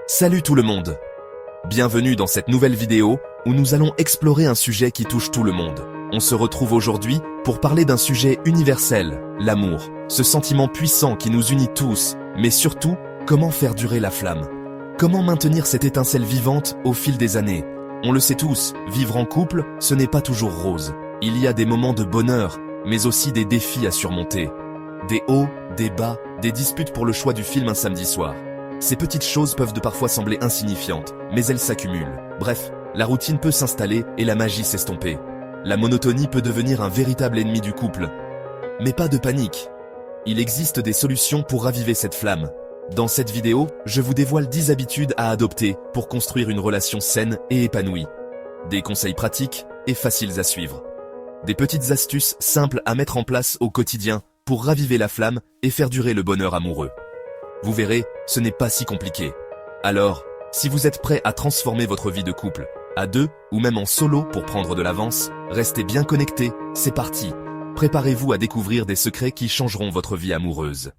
Salut tout le monde! Bienvenue dans cette nouvelle vidéo où nous allons explorer un sujet qui touche tout le monde. On se retrouve aujourd'hui pour parler d'un sujet universel, l'amour, ce sentiment puissant qui nous unit tous, mais surtout, comment faire durer la flamme. Comment maintenir cette étincelle vivante au fil des années? On le sait tous, vivre en couple, ce n'est pas toujours rose. Il y a des moments de bonheur, mais aussi des défis à surmonter. Des hauts, des bas, des disputes pour le choix du film un samedi soir. Ces petites choses peuvent parfois sembler insignifiantes, mais elles s'accumulent. Bref, la routine peut s'installer et la magie s'estomper. La monotonie peut devenir un véritable ennemi du couple. Mais pas de panique. Il existe des solutions pour raviver cette flamme. Dans cette vidéo, je vous dévoile 10 habitudes à adopter pour construire une relation saine et épanouie. Des conseils pratiques et faciles à suivre. Des petites astuces simples à mettre en place au quotidien pour raviver la flamme et faire durer le bonheur amoureux. Vous verrez, ce n'est pas si compliqué. Alors, si vous êtes prêt à transformer votre vie de couple, à deux ou même en solo pour prendre de l'avance, restez bien connectés, c'est parti. Préparez-vous à découvrir des secrets qui changeront votre vie amoureuse.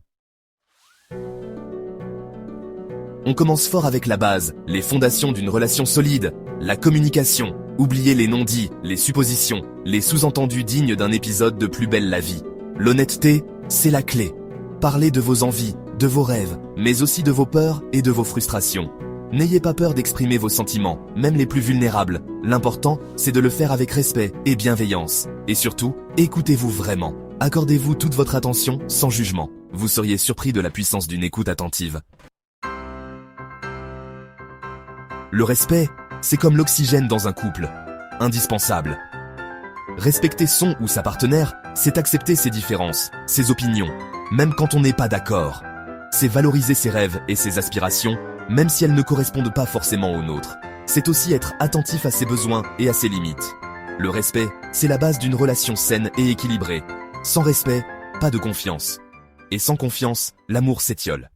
On commence fort avec la base, les fondations d'une relation solide, la communication. Oubliez les non-dits, les suppositions, les sous-entendus dignes d'un épisode de Plus belle la vie. L'honnêteté, c'est la clé. Parlez de vos envies, de vos rêves, mais aussi de vos peurs et de vos frustrations. N'ayez pas peur d'exprimer vos sentiments, même les plus vulnérables. L'important, c'est de le faire avec respect et bienveillance. Et surtout, écoutez-vous vraiment. Accordez-vous toute votre attention, sans jugement. Vous seriez surpris de la puissance d'une écoute attentive. Le respect, c'est comme l'oxygène dans un couple. Indispensable. Respecter son ou sa partenaire, c'est accepter ses différences, ses opinions, même quand on n'est pas d'accord. C'est valoriser ses rêves et ses aspirations, même si elles ne correspondent pas forcément aux nôtres. C'est aussi être attentif à ses besoins et à ses limites. Le respect, c'est la base d'une relation saine et équilibrée. Sans respect, pas de confiance. Et sans confiance, l'amour s'étiole.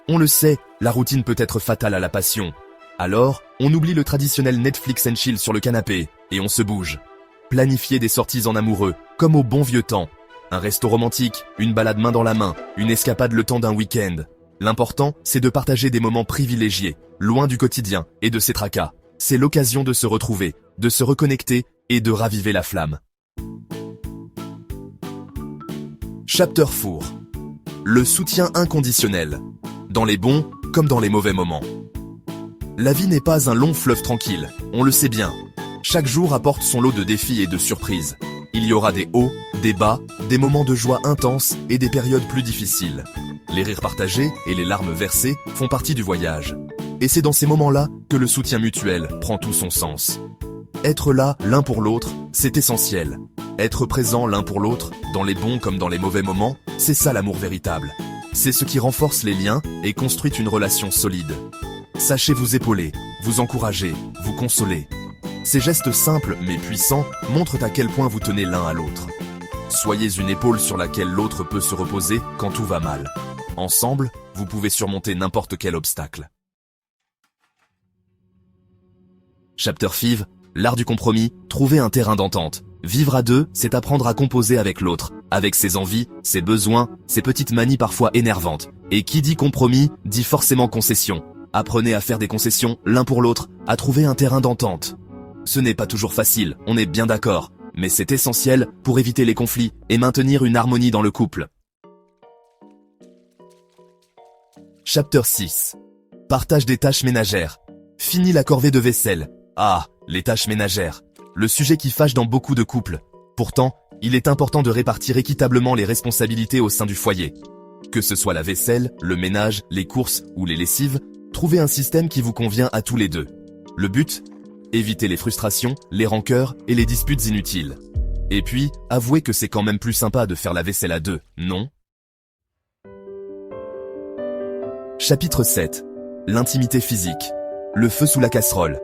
On le sait, la routine peut être fatale à la passion. Alors, on oublie le traditionnel Netflix and chill sur le canapé, et on se bouge. Planifiez des sorties en amoureux, comme au bon vieux temps. Un resto romantique, une balade main dans la main, une escapade le temps d'un week-end. L'important, c'est de partager des moments privilégiés, loin du quotidien et de ses tracas. C'est l'occasion de se retrouver, de se reconnecter et de raviver la flamme. Chapter 4. Le soutien inconditionnel. Dans les bons, comme dans les mauvais moments. La vie n'est pas un long fleuve tranquille, on le sait bien. Chaque jour apporte son lot de défis et de surprises. Il y aura des hauts, des bas, des moments de joie intenses et des périodes plus difficiles. Les rires partagés et les larmes versées font partie du voyage. Et c'est dans ces moments-là que le soutien mutuel prend tout son sens. Être là l'un pour l'autre, c'est essentiel. Être présent l'un pour l'autre, dans les bons comme dans les mauvais moments, c'est ça l'amour véritable. C'est ce qui renforce les liens et construit une relation solide. Sachez vous épauler, vous encourager, vous consoler. Ces gestes simples mais puissants montrent à quel point vous tenez l'un à l'autre. Soyez une épaule sur laquelle l'autre peut se reposer quand tout va mal. Ensemble, vous pouvez surmonter n'importe quel obstacle. Chapter 5, l'art du compromis, trouver un terrain d'entente. Vivre à deux, c'est apprendre à composer avec l'autre, avec ses envies, ses besoins, ses petites manies parfois énervantes. Et qui dit compromis, dit forcément concession. Apprenez à faire des concessions l'un pour l'autre, à trouver un terrain d'entente. Ce n'est pas toujours facile, on est bien d'accord, mais c'est essentiel pour éviter les conflits et maintenir une harmonie dans le couple. Chapter 6. Partage des tâches ménagères. Fini la corvée de vaisselle. Ah, les tâches ménagères. Le sujet qui fâche dans beaucoup de couples. Pourtant, il est important de répartir équitablement les responsabilités au sein du foyer. Que ce soit la vaisselle, le ménage, les courses ou les lessives, trouvez un système qui vous convient à tous les deux. Le but ? Éviter les frustrations, les rancœurs et les disputes inutiles. Et puis, avouez que c'est quand même plus sympa de faire la vaisselle à deux, non ? Chapitre 7. L'intimité physique. Le feu sous la casserole.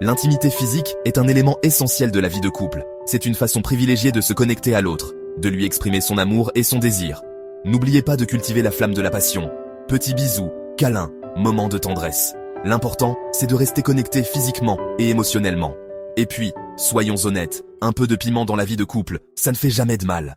L'intimité physique est un élément essentiel de la vie de couple. C'est une façon privilégiée de se connecter à l'autre, de lui exprimer son amour et son désir. N'oubliez pas de cultiver la flamme de la passion. Petits bisous, câlins, moments de tendresse. L'important, c'est de rester connecté physiquement et émotionnellement. Et puis, soyons honnêtes, un peu de piment dans la vie de couple, ça ne fait jamais de mal.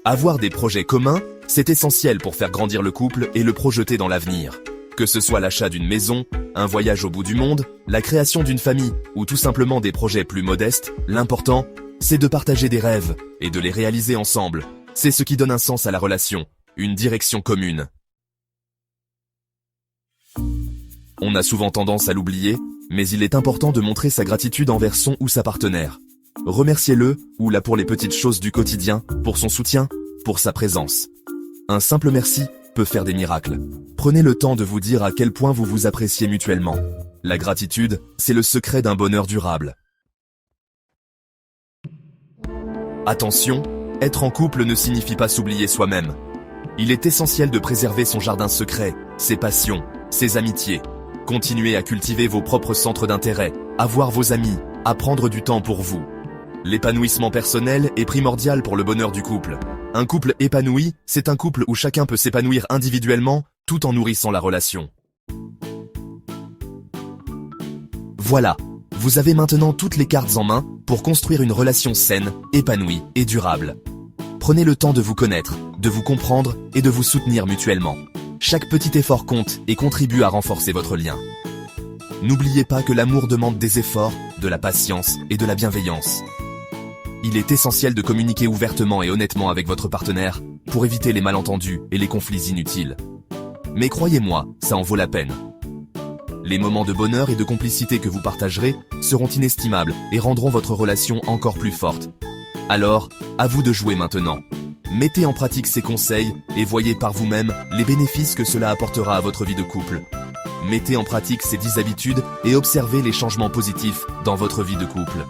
Avoir des projets communs, C'est essentiel pour faire grandir le couple et le projeter dans l'avenir. Que ce soit l'achat d'une maison, un voyage au bout du monde, la création d'une famille ou tout simplement des projets plus modestes, l'important, c'est de partager des rêves et de les réaliser ensemble. C'est ce qui donne un sens à la relation, une direction commune. On a souvent tendance à l'oublier, mais il est important de montrer sa gratitude envers son ou sa partenaire. Remerciez-le, ou là pour les petites choses du quotidien, pour son soutien, pour sa présence. Un simple merci peut faire des miracles. Prenez le temps de vous dire à quel point vous vous appréciez mutuellement. La gratitude, c'est le secret d'un bonheur durable. Attention, être en couple ne signifie pas s'oublier soi-même. Il est essentiel de préserver son jardin secret, ses passions, ses amitiés. Continuez à cultiver vos propres centres d'intérêt, avoir vos amis, à prendre du temps pour vous. L'épanouissement personnel est primordial pour le bonheur du couple. Un couple épanoui, c'est un couple où chacun peut s'épanouir individuellement, tout en nourrissant la relation. Voilà, vous avez maintenant toutes les cartes en main pour construire une relation saine, épanouie et durable. Prenez le temps de vous connaître, de vous comprendre et de vous soutenir mutuellement. Chaque petit effort compte et contribue à renforcer votre lien. N'oubliez pas que l'amour demande des efforts, de la patience et de la bienveillance. Il est essentiel de communiquer ouvertement et honnêtement avec votre partenaire pour éviter les malentendus et les conflits inutiles. Mais croyez-moi, ça en vaut la peine. Les moments de bonheur et de complicité que vous partagerez seront inestimables et rendront votre relation encore plus forte. Alors, à vous de jouer maintenant. Mettez en pratique ces conseils et voyez par vous-même les bénéfices que cela apportera à votre vie de couple. Mettez en pratique ces 10 habitudes et observez les changements positifs dans votre vie de couple.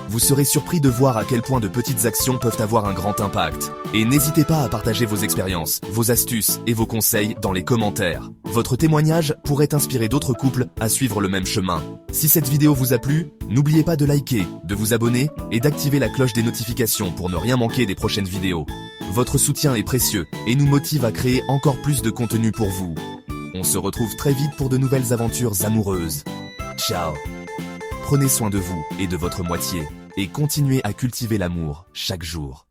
Vous serez surpris de voir à quel point de petites actions peuvent avoir un grand impact. Et n'hésitez pas à partager vos expériences, vos astuces et vos conseils dans les commentaires. Votre témoignage pourrait inspirer d'autres couples à suivre le même chemin. Si cette vidéo vous a plu, n'oubliez pas de liker, de vous abonner et d'activer la cloche des notifications pour ne rien manquer des prochaines vidéos. Votre soutien est précieux et nous motive à créer encore plus de contenu pour vous. On se retrouve très vite pour de nouvelles aventures amoureuses. Ciao! Prenez soin de vous et de votre moitié, et continuez à cultiver l'amour chaque jour.